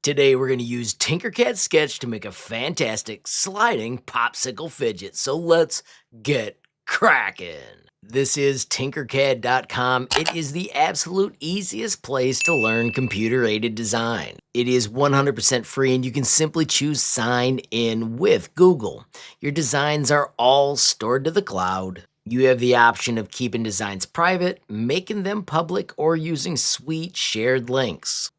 Today we're going to use Tinkercad Sketch to make a fantastic sliding popsicle fidget. So let's get cracking. This is Tinkercad.com. It is the absolute easiest place to learn computer-aided design. It is 100% free and you can simply choose Sign In with Google. Your designs are all stored to the cloud. You have the option of keeping designs private, making them public, or using sweet shared links.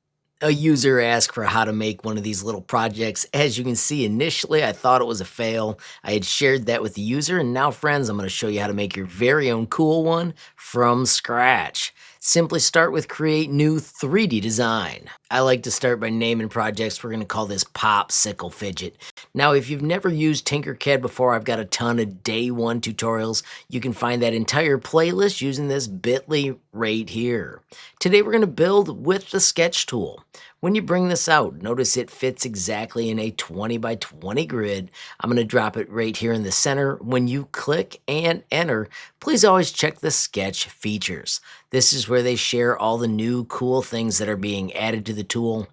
A user asked for how to make one of these little projects. As you can see, initially I thought it was a fail. I had shared that with the user, and now friends, I'm going to show you how to make your very own cool one from scratch. Simply start with Create New 3D Design. I like to start by naming projects. We're going to call this Popsicle Fidget. Now, if you've never used Tinkercad before, I've got a ton of day one tutorials. You can find that entire playlist using this bit.ly right here. Today, we're going to build with the sketch tool. When you bring this out, notice it fits exactly in a 20 by 20 grid. I'm going to drop it right here in the center. When you click and enter, please always check the sketch features. This is where they share all the new cool things that are being added to the tool.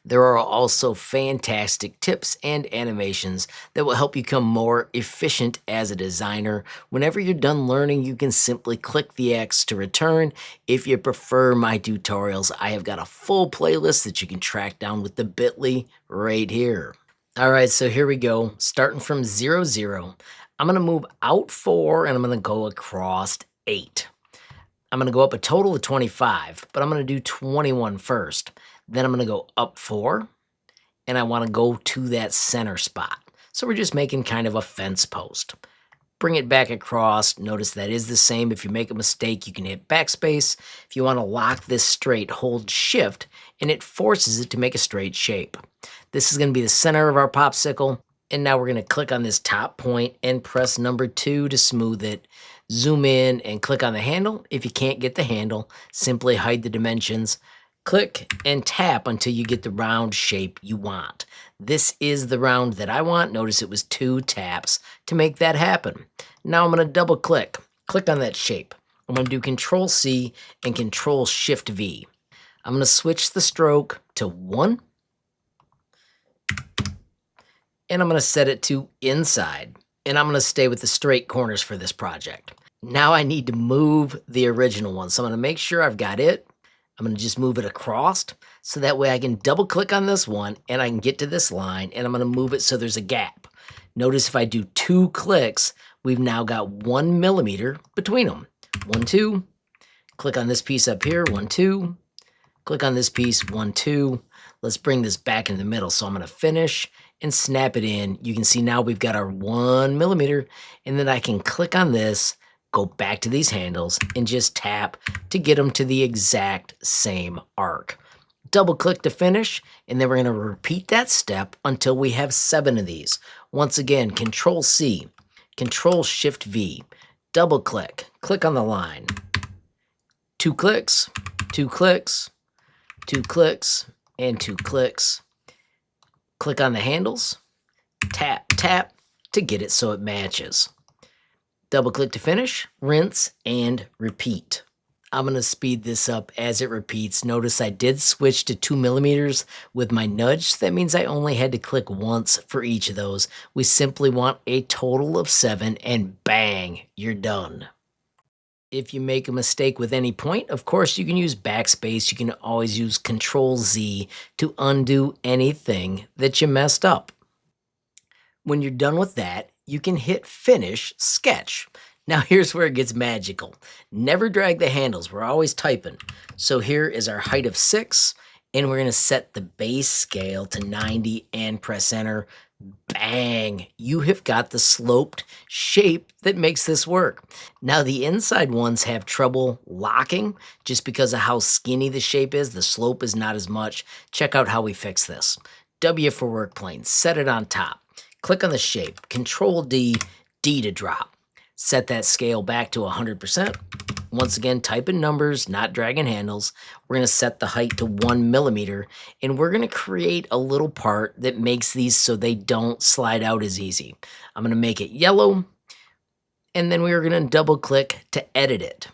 There are also fantastic tips and animations that will help you become more efficient as a designer. Whenever you're done learning, you can simply click the X to return. If you prefer my tutorials, I have got a full playlist that you can track down with the bit.ly right here. All right, so here we go. Starting from 0, 0. I'm going to move out 4 and I'm going to go across 8. I'm going to go up a total of 25, but I'm going to do 21 first. Then I'm going to go up 4, and I want to go to that center spot. So we're just making kind of a fence post. Bring it back across. Notice that is the same. If you make a mistake, you can hit backspace. If you want to lock this straight, hold shift, and it forces it to make a straight shape. This is going to be the center of our popsicle. And now we're going to click on this top point and press number 2 to smooth it. Zoom in and click on the handle. If you can't get the handle, simply hide the dimensions. Click and tap until you get the round shape you want. This is the round that I want. Notice it was 2 taps to make that happen. Now I'm going to double click. Click on that shape. I'm going to do Control C and Control Shift V. I'm going to switch the stroke to 1. And I'm going to set it to inside. And I'm going to stay with the straight corners for this project. Now I need to move the original one. So I'm going to make sure I've got it. I'm going to just move it across so that way I can double click on this one and I can get to this line and I'm going to move it so there's a gap. Notice if I do 2 clicks, we've now got 1 millimeter between them. 1, 2, click on this piece up here, 1, 2, click on this piece, 1, 2. Let's bring this back in the middle. So I'm going to finish and snap it in. You can see now we've got our 1 millimeter and then I can click on this, go back to these handles and just tap to get them to the exact same arc. Double click to finish, and then we're going to repeat that step until we have 7 of these. Once again, Control C, Control Shift V, double click, click on the line. 2 clicks, 2 clicks, 2 clicks, and 2 clicks. Click on the handles, tap, tap to get it so it matches. Double click to finish, rinse, and repeat. I'm going to speed this up as it repeats. Notice I did switch to 2 millimeters with my nudge. That means I only had to click once for each of those. We simply want a total of 7 and bang, you're done. If you make a mistake with any point, of course you can use backspace. You can always use Control Z to undo anything that you messed up. When you're done with that, you can hit Finish Sketch. Now here's where it gets magical. Never drag the handles, we're always typing. So here is our height of 6, and we're gonna set the base scale to 90 and press enter. Bang, you have got the sloped shape that makes this work. Now the inside ones have trouble locking just because of how skinny the shape is. The slope is not as much. Check out how we fix this. W for work plane, set it on top. Click on the shape, Control D, D to drop. Set that scale back to 100%. Once again, type in numbers, not dragging handles. We're going to set the height to 1 millimeter, and we're going to create a little part that makes these so they don't slide out as easy. I'm going to make it yellow, and then we're going to double click to edit it.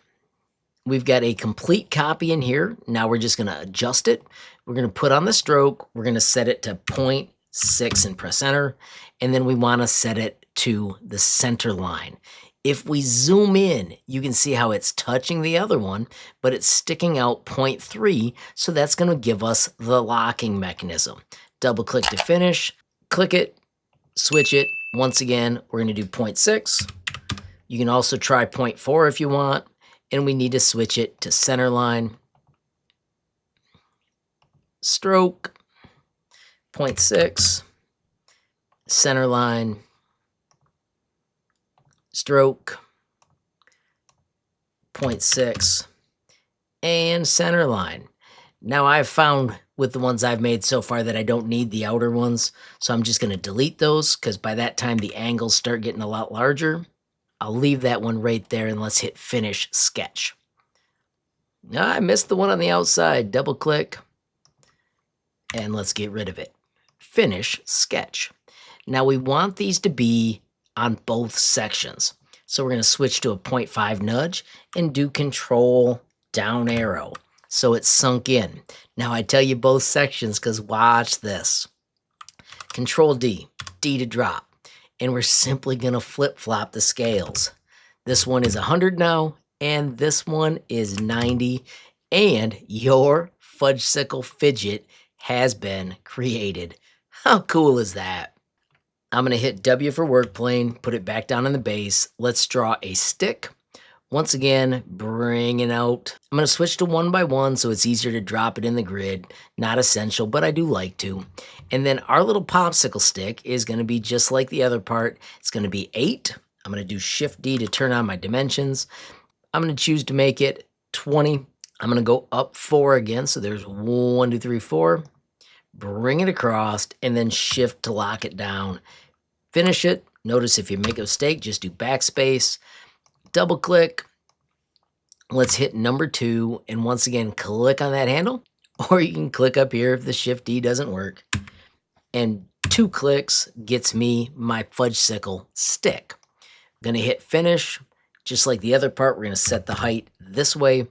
We've got a complete copy in here. Now we're just going to adjust it. We're going to put on the stroke. We're going to set it to 0.6 and press enter. And then we want to set it to the center line. If we zoom in, you can see how it's touching the other one, but it's sticking out 0.3. So that's going to give us the locking mechanism. Double click to finish, click it, switch it. Once again, we're going to do 0.6. You can also try 0.4 if you want. And we need to switch it to center line, stroke, 0.6, center line, stroke, 0.6, and center line. Now I've found with the ones I've made so far that I don't need the outer ones, so I'm just going to delete those because by that time the angles start getting a lot larger. I'll leave that one right there and let's hit finish sketch. Now I missed the one on the outside. Double click and let's get rid of it. Finish sketch. Now we want these to be on both sections. So we're going to switch to a 0.5 nudge and do control down arrow. So it's sunk in. Now I tell you both sections because watch this. Control D, D to drop. And we're simply going to flip-flop the scales. This one is 100 now, and this one is 90. And your Fudgesicle Fidget has been created. How cool is that? I'm going to hit W for work plane, put it back down on the base. Let's draw a stick. Once again, bring it out. I'm going to switch to 1 by 1 so it's easier to drop it in the grid. Not essential, but I do like to. And then our little popsicle stick is going to be just like the other part. It's going to be 8. I'm going to do Shift D to turn on my dimensions. I'm going to choose to make it 20. I'm going to go up 4 again. So there's 1, 2, 3, 4. Bring it across and then Shift to lock it down. Finish it. Notice if you make a mistake, just do backspace. Double click. Let's hit number 2 and once again click on that handle, or you can click up here if the Shift D doesn't work. And 2 clicks gets me my Fudgesicle stick. I'm gonna hit finish. Just like the other part, we're gonna set the height this way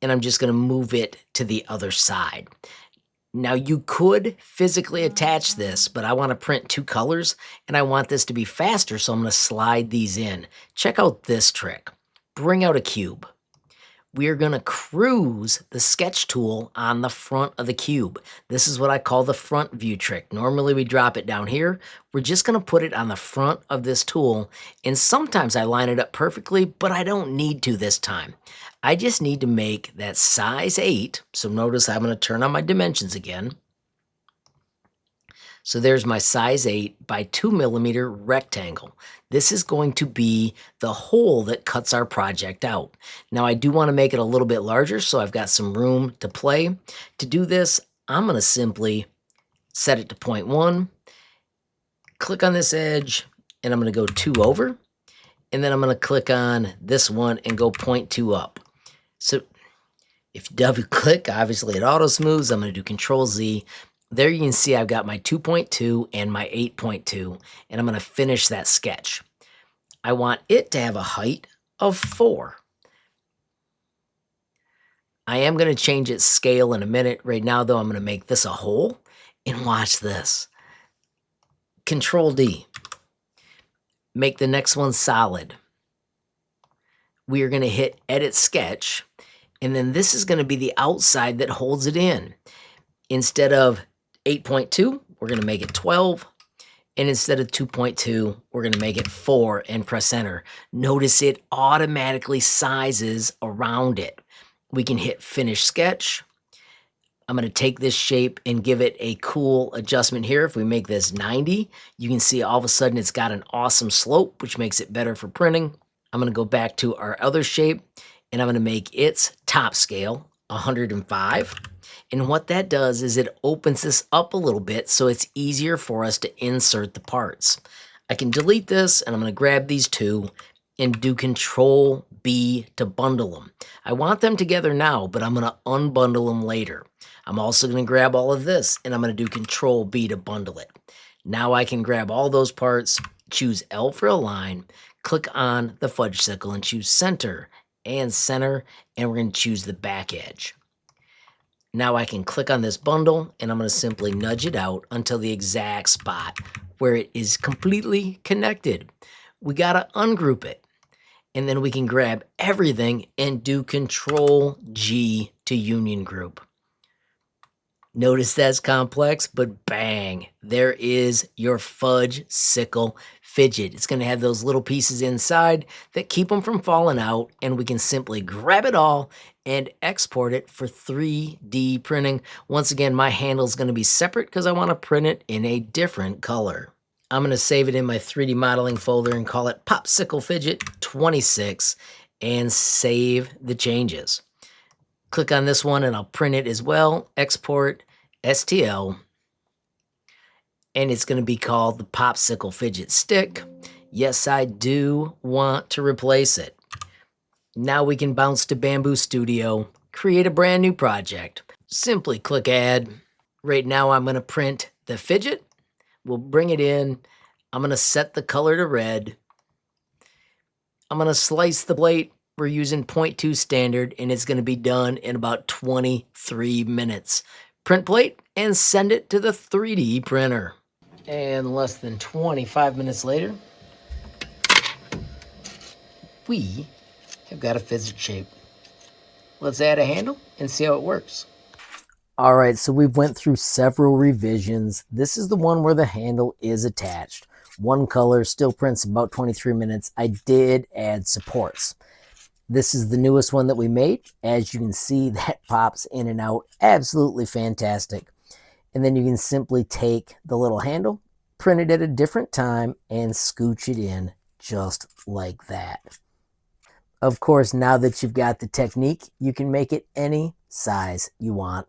and I'm just gonna move it to the other side. Now you could physically attach this, but I want to print 2 colors and I want this to be faster, so I'm going to slide these in. Check out this trick. Bring out a cube. We are going to cruise the sketch tool on the front of the cube. This is what I call the front view trick. Normally we drop it down here. We're just going to put it on the front of this tool, and sometimes I line it up perfectly, but I don't need to this time. I just need to make that size 8. So notice I'm going to turn on my dimensions again. So there's my size 8 by 2 millimeter rectangle. This is going to be the hole that cuts our project out. Now I do want to make it a little bit larger, so I've got some room to play. To do this, I'm going to simply set it to 0.1, click on this edge, and I'm going to go 2 over. And then I'm going to click on this one and go 0.2 up. So if you double click, obviously it auto smooths. I'm going to do Control Z. There you can see I've got my 2.2 and my 8.2, and I'm going to finish that sketch. I want it to have a height of 4. I am going to change its scale in a minute. Right now, though, I'm going to make this a hole, and watch this. Control D. Make the next one solid. We are going to hit Edit Sketch, and then this is going to be the outside that holds it in. Instead of 8.2, we're going to make it 12. And instead of 2.2, we're going to make it 4 and press enter. Notice it automatically sizes around it. We can hit Finish Sketch. I'm going to take this shape and give it a cool adjustment here. If we make this 90, you can see all of a sudden it's got an awesome slope, which makes it better for printing. I'm going to go back to our other shape, and I'm going to make its top scale 105. And what that does is it opens this up a little bit so it's easier for us to insert the parts. I can delete this, and I'm going to grab these 2 and do Control B to bundle them. I want them together now, but I'm going to unbundle them later. I'm also going to grab all of this, and I'm going to do Control B to bundle it. Now I can grab all those parts, choose L for align, click on the Fudgesicle and choose center, and we're going to choose the back edge. Now I can click on this bundle and I'm going to simply nudge it out until the exact spot where it is completely connected. We got to ungroup it. And then we can grab everything and do Control G to union group. Notice that's complex, but bang, there is your fudge sickle fidget. It's going to have those little pieces inside that keep them from falling out, and we can simply grab it all and export it for 3D printing. Once again, my handle is going to be separate because I want to print it in a different color. I'm going to save it in my 3D modeling folder and call it Popsicle Fidget 26 and save the changes. Click on this one and I'll print it as well. Export STL. And it's going to be called the Popsicle Fidget Stick. Yes, I do want to replace it. Now we can bounce to Bamboo Studio, create a brand new project. Simply click Add. Right now I'm going to print the fidget. We'll bring it in. I'm going to set the color to red. I'm going to slice the plate. We're using 0.2 standard, and it's going to be done in about 23 minutes. Print plate and send it to the 3D printer. And less than 25 minutes later, we have got a fidget shape. Let's add a handle and see how it works. All right, so we've went through several revisions. This is the one where the handle is attached. One color, still prints about 23 minutes. I did add supports. This is the newest one that we made. As you can see, that pops in and out. Absolutely fantastic. And then you can simply take the little handle, print it at a different time, and scooch it in just like that. Of course, now that you've got the technique, you can make it any size you want.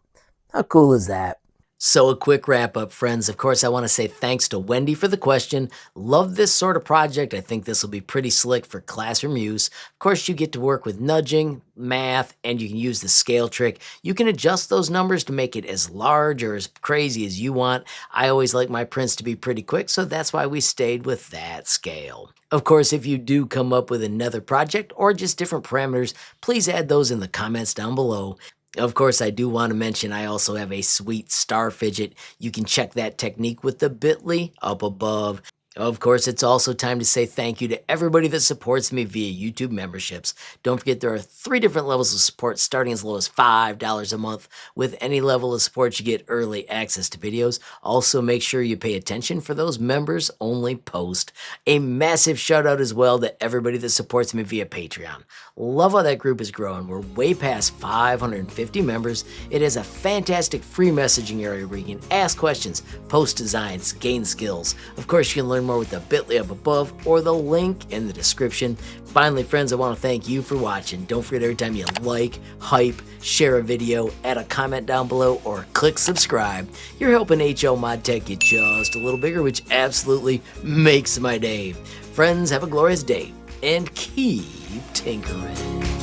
How cool is that? So a quick wrap up, friends. Of course, I want to say thanks to Wendie for the question. Love this sort of project. I think this will be pretty slick for classroom use. Of course, you get to work with nudging, math, and you can use the scale trick. You can adjust those numbers to make it as large or as crazy as you want. I always like my prints to be pretty quick, so that's why we stayed with that scale. Of course, if you do come up with another project or just different parameters, please add those in the comments down below. Of course, I do want to mention I also have a sweet star fidget. You can check that technique with the bit.ly up above. Of course, it's also time to say thank you to everybody that supports me via YouTube memberships. Don't forget there are 3 different levels of support starting as low as $5 a month. With any level of support, you get early access to videos. Also, make sure you pay attention for those members only posts. A massive shout out as well to everybody that supports me via Patreon. Love how that group is growing. We're way past 550 members. It is a fantastic free messaging area where you can ask questions, post designs, gain skills. Of course, you can learn more with the bit.ly up above or the link in the description. Finally, friends, I want to thank you for watching. Don't forget every time you like, hype, share a video, add a comment down below, or click subscribe, you're helping HLModTech get just a little bigger, which absolutely makes my day. Friends, have a glorious day and keep tinkering.